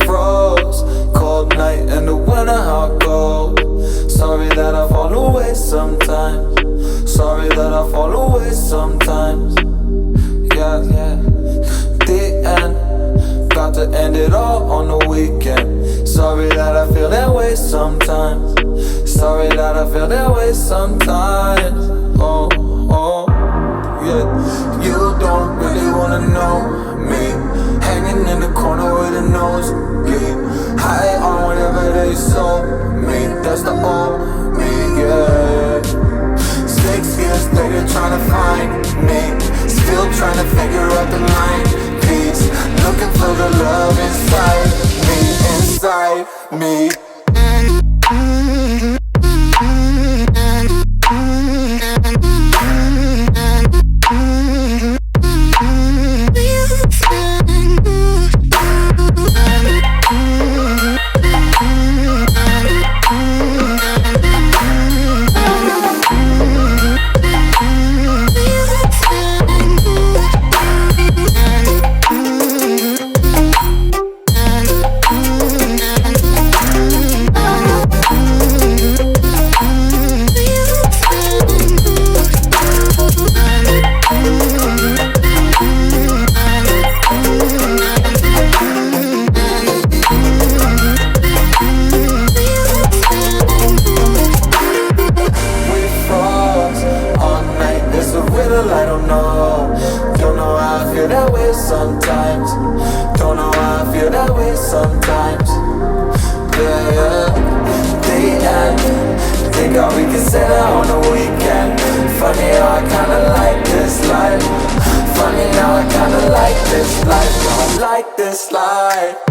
froze. Cold night in the winter, how it goes. Sorry that I fall away sometimes. Sorry that I fall away sometimes. Yeah, yeah. The end, got to end it all on the weekend. Sorry that I feel that way sometimes. Sorry that I feel that way sometimes. Oh, oh, yeah. You don't really wanna know me, hanging in the corner with a nosebleed, high on whatever they sold me. That's the old me, yeah. 6 years later trying to find me, still trying to figure out the line piece, looking for the love inside me, inside me. I don't know how I feel that way sometimes. Don't know how I feel that way sometimes. Yeah, yeah. The end, think how we can set out on the weekend. Funny how I kinda like this life. Funny how I kinda like this life. Don't like this life.